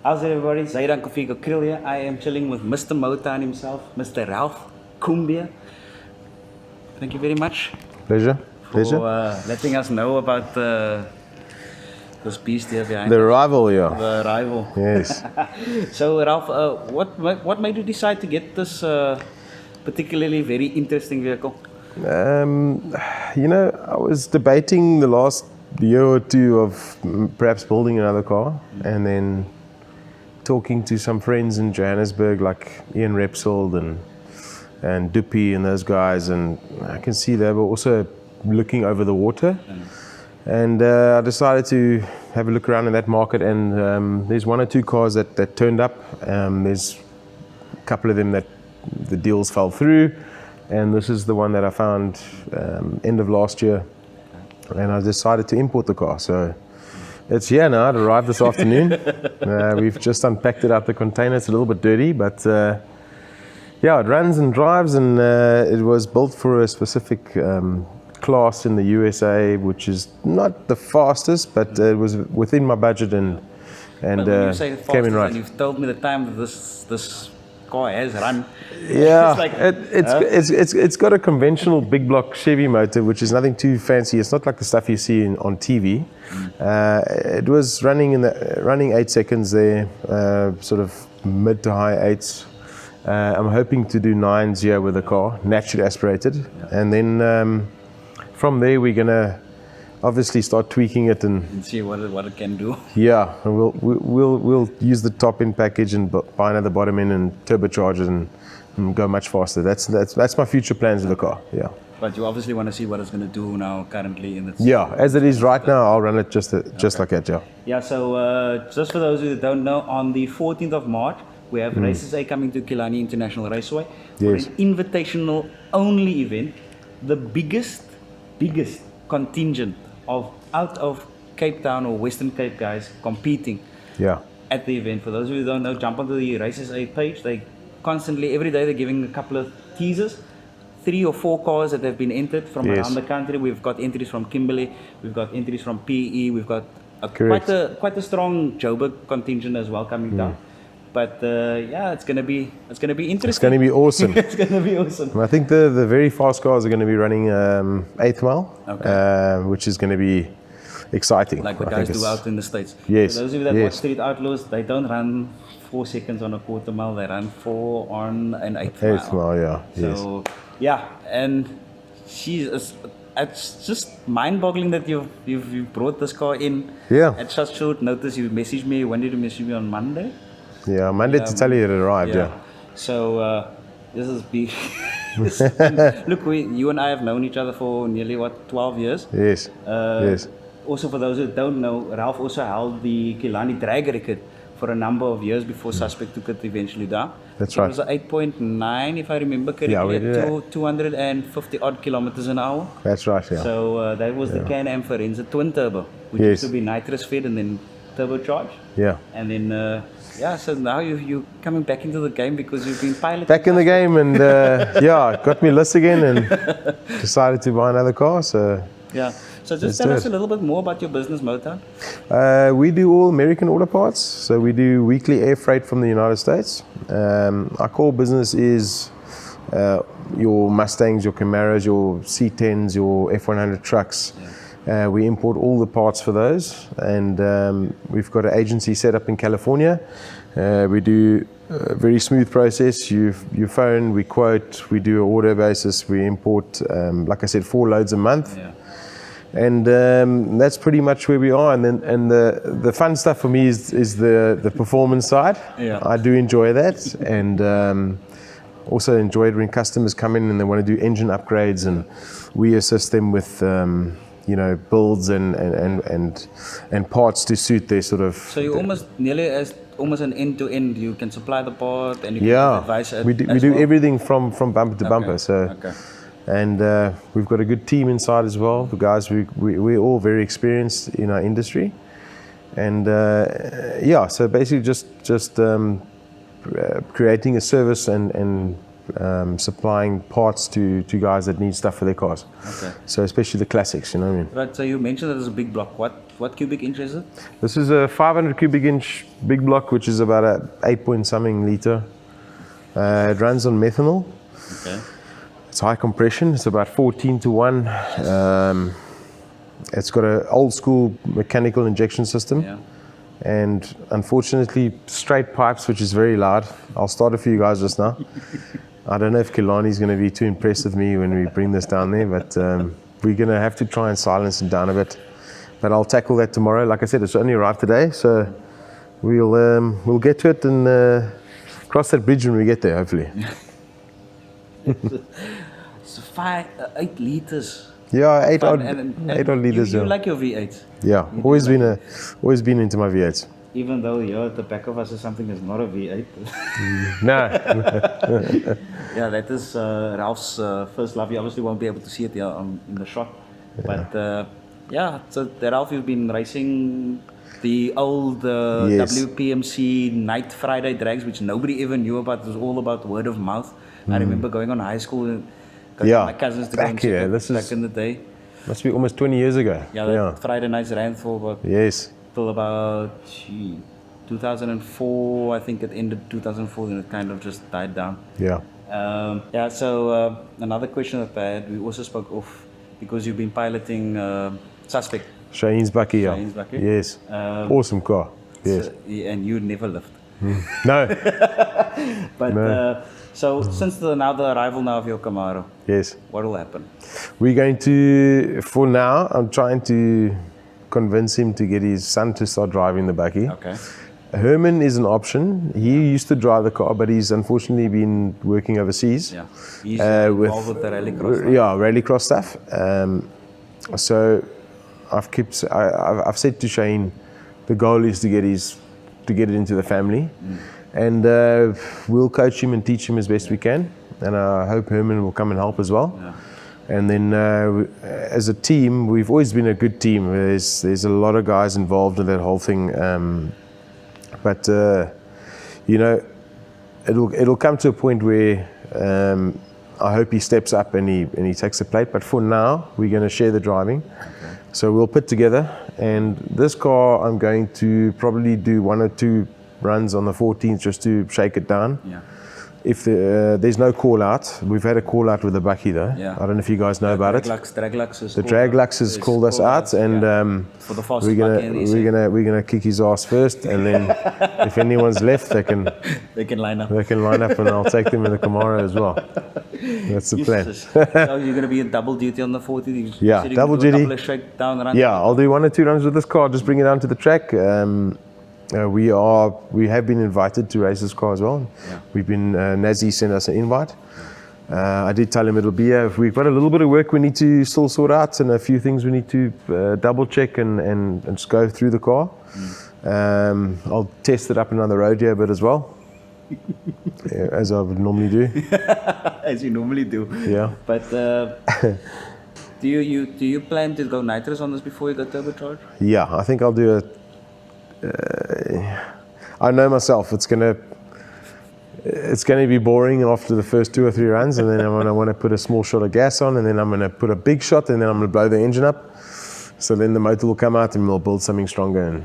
How's it, everybody? Zaid Unclefigo Krill here. I am chilling with Mr. MOTOWN himself, Mr. Ralph Kumbier. Thank you very much. Pleasure. For letting us know about this beast here behind the us. rival, yeah. The rival. Yes. So, Ralph, what made you decide to get this particularly very interesting vehicle? You know, I was debating the last year or two of perhaps building another car, and then talking to some friends in Johannesburg like Ian Repsold and Duppy and those guys, and I can see they were also looking over the water. And I decided to have a look around in that market, and there's one or two cars that turned up. There's a couple of them that the deals fell through, and this is the one that I found end of last year, and I decided to import the car. So it's here now. It arrived this afternoon. We've just unpacked it out the container. It's a little bit dirty, but yeah, it runs and drives, and it was built for a specific class in the USA, which is not the fastest, but it was within my budget, and When you say the came in fastest, right. and you've told me the time that this car has run. Yeah, It's like, it's got a conventional big block Chevy motor, which is nothing too fancy. It's not like the stuff you see on TV. It was running 8 seconds there, sort of mid to high 8s. I'm hoping to do 9s here with the car, naturally aspirated, and then from there we're gonna obviously start tweaking it and see what it can do. yeah, and we'll use the top end package and buy another bottom end and turbocharge it and go much faster. That's my future plans with the car. Yeah. But you obviously want to see what it's going to do now currently in its. Yeah, as it is right now, I'll run it just like that. Yeah. Yeah. So just for those who don't know, on the 14th of March we have RaceSA coming to Killarney International Raceway for Yes. an invitational only event, the biggest contingent out of Cape Town or Western Cape guys competing Yeah. at the event. For those who don't know, jump onto the RaceSA page. They constantly, every day, they're giving a couple of teasers. 3 or 4 cars that have been entered from Yes. around the country. We've got entries from Kimberley, we've got entries from PE, we've got quite a strong Joburg contingent as well coming down. But yeah, it's gonna be interesting. It's going to be awesome. It's gonna be awesome. I think the very fast cars are going to be running 8th mile, which is going to be exciting. Like the guys do out in the States. Yes. For those of you that watch Street Outlaws, they don't run 4 seconds on a quarter mile, they run 4 on an 8th mile. 8th mile, yeah. So yeah, and it's just mind-boggling that you've brought this car in at such short notice. You messaged me. When did you message me? On Monday? Yeah, Monday to tell you it arrived. Yeah. So this is big. Look, you and I have known each other for nearly 12 years. Yes. Yes. Also, for those who don't know, Ralph also held the Killarney drag record for a number of years before Suspect took it eventually down. That's right. It was an 8.9, if I remember correctly, at 250 odd kilometers an hour. That's right. Yeah. So that was the Can-Am Forenza twin turbo, which used to be Nitrous fed and then turbocharged. Yeah. And then yeah, so now you're coming back into the game because you've been piloting. Back in the game, and yeah, got me list again and decided to buy another car. So yeah. So just tell us a little bit more about your business, MOTOWN. We do all American auto parts. So we do weekly air freight from the United States. Our core business is your Mustangs, your Camaros, your C10s, your F100 trucks. We import all the parts for those, and we've got an agency set up in California. We do a very smooth process. You phone, we quote, we do an order basis, we import, like I said, 4 loads a month. Yeah. And that's pretty much where we are. And then the fun stuff for me is the performance side. Yeah. I do enjoy that, and also enjoy it when customers come in and they want to do engine upgrades, and we assist them with you know, builds and parts to suit their sort of. So you almost nearly as almost an end-to-end. You can supply the part and you can give advice. We do everything from bumper to bumper. So. And we've got a good team inside as well. The guys, we're all very experienced in our industry, and yeah. So basically, just creating a service and supplying parts to guys that need stuff for their cars. Okay. So especially the classics, you know what I mean? Right, so you mentioned that it's a big block. What cubic inch is it? This is a 500 cubic inch big block, which is about a 8 point something liter. It runs on methanol. Okay. It's high compression. It's about 14:1. It's got an old school mechanical injection system. Yeah. And unfortunately, straight pipes, which is very loud. I'll start it for you guys just now. I don't know if Kilani's going to be too impressed with me when we bring this down there, but we're going to have to try and silence it down a bit. But I'll tackle that tomorrow. Like I said, it's only arrived today, so we'll get to it and cross that bridge when we get there, hopefully. It's 8 liters. Yeah, 8 odd liters. You like your V8s? Yeah, always been into my V8s. Even though here at the back of us is something that's not a V8. No. Yeah, that is Ralph's first love. You obviously won't be able to see it here in the shot. Yeah. But yeah, so Ralph, you've been racing the old Yes. WPMC Night Friday drags, which nobody ever knew about. It was all about word of mouth. I remember going on high school and got my cousins to go and here. back in the day. Must be almost 20 years ago. Yeah, that Friday nights ran for about Yes. till about 2004. I think it ended 2004, then it kind of just died down. Yeah. Yeah, so another question that I had, we also spoke of, because you've been piloting Suspect. Shaheen's Bakkie, yeah. Shaheen's Bakkie. Yes. Awesome car. Yes. So, and you never lived. No. But No. so since now the arrival now of your Camaro, Yes. what will happen? We're going to, for now, I'm trying to convince him to get his son to start driving the Bakkie. Okay. Herman is an option. He used to drive the car, but he's unfortunately been working overseas. Yeah. He's involved with the rallycross stuff. Yeah, rallycross stuff. So I've said to Shaheen, the goal is to get it into the family, and we'll coach him and teach him as best we can. And I hope Herman will come and help as well. Yeah. And then as a team, we've always been a good team. There's a lot of guys involved in that whole thing. But you know, it'll come to a point where I hope he steps up and he takes the plate. But for now, we're going to share the driving. Okay. So we'll put together. And this car, I'm going to probably do 1 or 2 runs on the 14th just to shake it down. Yeah. If there's no call out, we've had a call out with the Bakkie though. Yeah. I don't know if you guys know about it. DRAGSTER The DRAGSTER has called us out, and for the fastest we're gonna kick his ass first, and then if anyone's left, they can line up. They can line up, and I'll take them in the Camaro as well. That's the plan. So you're gonna be in double duty on the 14th. Yeah, double duty. A couple of shakedown runs. Yeah, I'll do 1 or 2 runs with this car. Just bring it down to the track. We have been invited to race this car as well. Yeah. We've been Nazi sent us an invite. I did tell him it'll be here. We've got a little bit of work we need to still sort out, and a few things we need to double check and just go through the car. I'll test it up and on the road here a bit as well, as I would normally do. As you normally do. Yeah. But do you plan to go nitrous on this before you go turbocharged? Yeah, I think I'll do I know myself, it's gonna be boring after the first 2 or 3 runs, and then I'm gonna want to put a small shot of gas on, and then I'm gonna put a big shot, and then I'm gonna blow the engine up. So then the motor will come out, and we'll build something stronger, and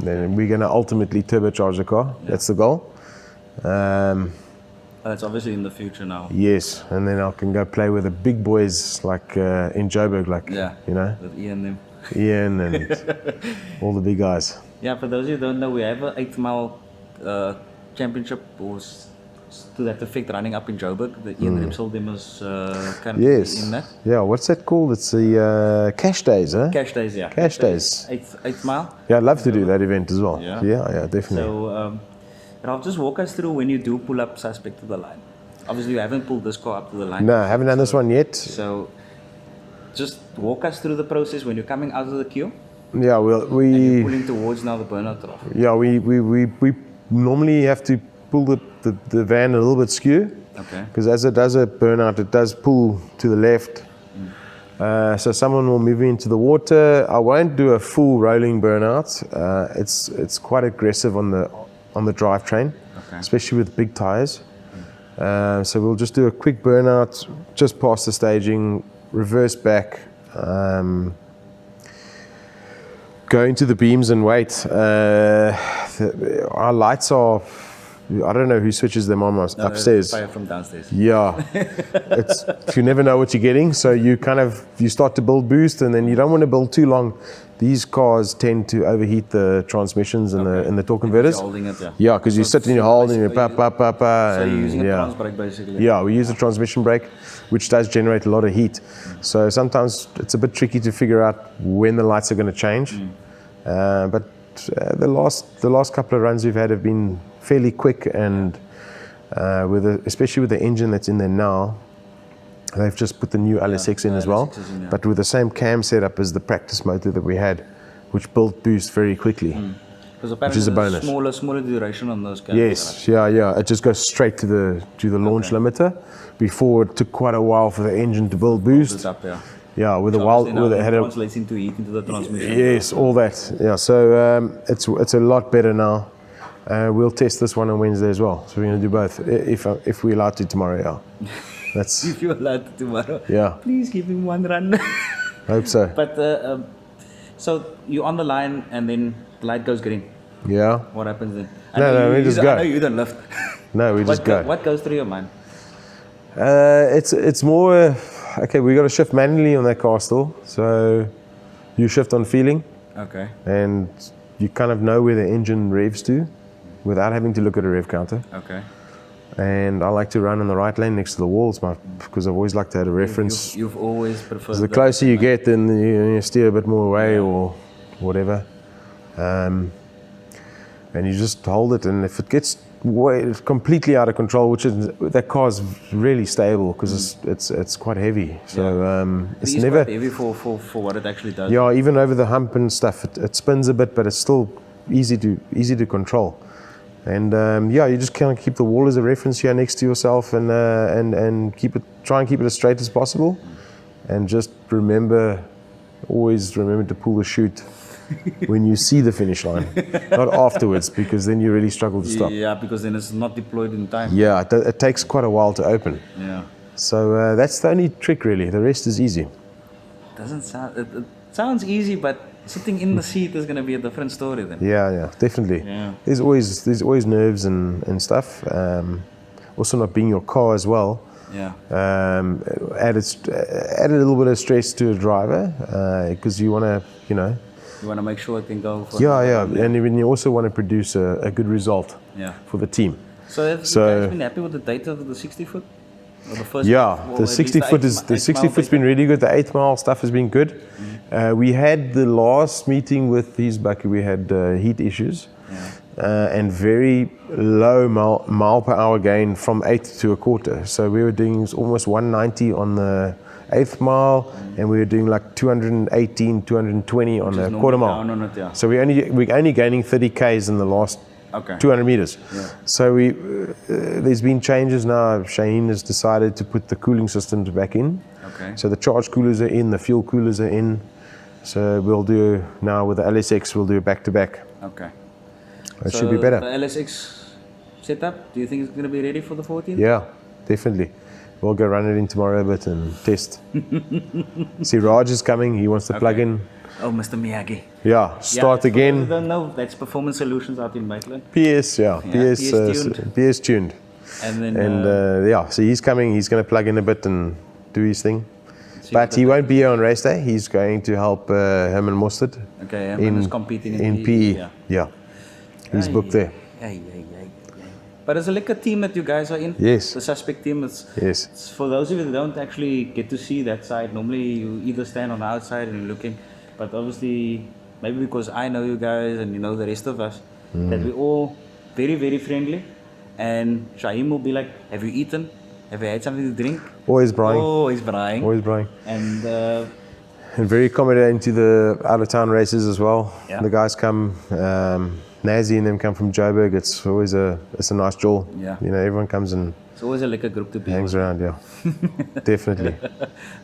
then we're gonna ultimately turbocharge the car. Yeah. That's the goal. That's obviously in the future now. Yes, and then I can go play with the big boys like in Joburg, like you know, with Ian and all the big guys. Yeah, for those of you who don't know, we have an 8-mile championship or to that effect running up in Joburg. The Ian Repsol demos currently in that. Yeah, what's that called? It's the Cash Days, huh? Cash Days, yeah. Cash Days. 8th mile. Yeah, I'd love to do that event as well. Yeah, yeah, definitely. So, Ralph, just walk us through when you do pull up Suspect to the line. Obviously, you haven't pulled this car up to the line. No, I haven't done this one yet. So, just walk us through the process when you're coming out of the queue. Yeah, well, and you're pulling towards now the burnout trough. Yeah, we normally have to pull the van a little bit skew. Okay. Because as it does a burnout, it does pull to the left. So someone will move into the water. I won't do a full rolling burnout. It's quite aggressive on the drivetrain, especially with big tires. So we'll just do a quick burnout, just past the staging, reverse back, go into the beams and wait. Our lights are, I don't know who switches them on upstairs. Fire from downstairs. Yeah, you never know what you're getting, so you start to build boost, and then you don't want to build too long. These cars tend to overheat the transmissions and the torque converters. You're holding it, Yeah, because you sit and you hold and you So you're using a yeah. trans brake basically. Yeah, we use a transmission brake, which does generate a lot of heat. So sometimes it's a bit tricky to figure out when the lights are going to change. But the last couple of runs we've had have been fairly quick, and especially with the engine that's in there now, they've just put the new LSX in as well, LSX in, but with the same cam setup as the practice motor that we had, which built boost very quickly, which is a bonus. Smaller duration on those cams. Yes, yeah. It just goes straight to the launch limiter. Before it took quite a while for the engine to build boost. Yeah, with the it had translating to heat into the transmission. Yes, all that. Yeah, so it's a lot better now. We'll test this one on Wednesday as well. So we're going to do both if we're allowed to tomorrow. Yeah, that's. If you're allowed to tomorrow. Yeah. Please give him one run. Hope so. But so you're on the line and then the light goes green. Yeah. What happens then? No, we just go. I know you don't lift. No, we just go. What goes through your mind? It's more. Okay, we got to shift manually on that car still. So you shift on feeling. Okay. And you kind of know where the engine revs to without having to look at a rev counter. Okay. And I like to run in the right lane next to the walls because I've always liked to have a reference. You've always preferred the closer you get, then you steer a bit more away or whatever. And you just hold it, and if it gets completely out of control, that car's really stable because it's quite heavy. So it's never quite heavy for what it actually does. Yeah, even over the hump and stuff, it spins a bit, but it's still easy to control. And you just kind of keep the wall as a reference here next to yourself, and try and keep it as straight as possible, and just always remember to pull the chute when you see the finish line, not afterwards, because then you really struggle to stop. Yeah, because then it's not deployed in time. Yeah, it takes quite a while to open. Yeah. So that's the only trick really. The rest is easy. Doesn't sound. It sounds easy, but sitting in the seat is going to be a different story then. Yeah, definitely. Yeah. There's always nerves and stuff. Also, not being your car as well. Yeah. Added a little bit of stress to a driver because you want to, You want to make sure it can go. Yeah, and even you also want to produce a good result. Yeah. For the team. So have you guys been happy with the data of the 60 foot? Or the first? The 60 foot foot's been really good. The 8 mile stuff has been good. We had the last meeting with these bucky. We had heat issues. Yeah. And very low mile per hour gain from 8 to a quarter. So we were doing almost 190 on the 8th mile, and we were doing like 218, 220 on the quarter mile. Down on it, yeah. So we're only gaining 30 Ks in the last 200 meters. Yeah. So there's been changes now. Shaheen has decided to put the cooling systems back in. Okay. So the charge coolers are in, the fuel coolers are in. So we'll do now with the LSX, we'll do a back-to-back. Okay. It should be better. The LSX setup, do you think it's going to be ready for the 14th? Yeah, definitely. We'll go run it in tomorrow a bit and test. See, Raj is coming. He wants to plug in. Oh, Mr. Miyagi. Yeah, start again. I don't know. That's Performance Solutions out in Maitland. PS PS tuned. And then. So he's coming. He's going to plug in a bit and do his thing. But he won't be here on race day. He's going to help Herman Mostert. Okay, Herman is competing in PE. Yeah. He's booked there. But it's a liquor team that you guys are in. Yes. The suspect team. It's for those of you that don't actually get to see that side, normally you either stand on the outside and you're looking. But obviously, maybe because I know you guys and you know the rest of us, that we're all very, very friendly. And Shaheen will be like, have you eaten? Have you had something to drink? Always Brian. Always Brian. Always Brian. And very accommodating to the out-of-town races as well. Yeah. The guys come, Nazi and them come from Joburg. It's always a nice jewel. Yeah. Everyone comes and it's always a liquor group to be hangs around, yeah. Definitely.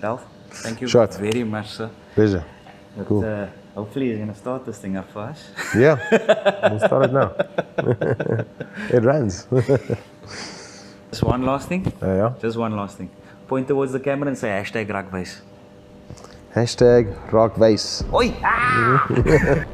Ralph, thank you very much, sir. Pleasure. But, cool. Hopefully he's going to start this thing up for us. Yeah, we'll start it now. It runs. just one last thing. Yeah. Just one last thing. Point towards the camera and say hashtag RaakWys. Hashtag RaakWys. Oi! Ah!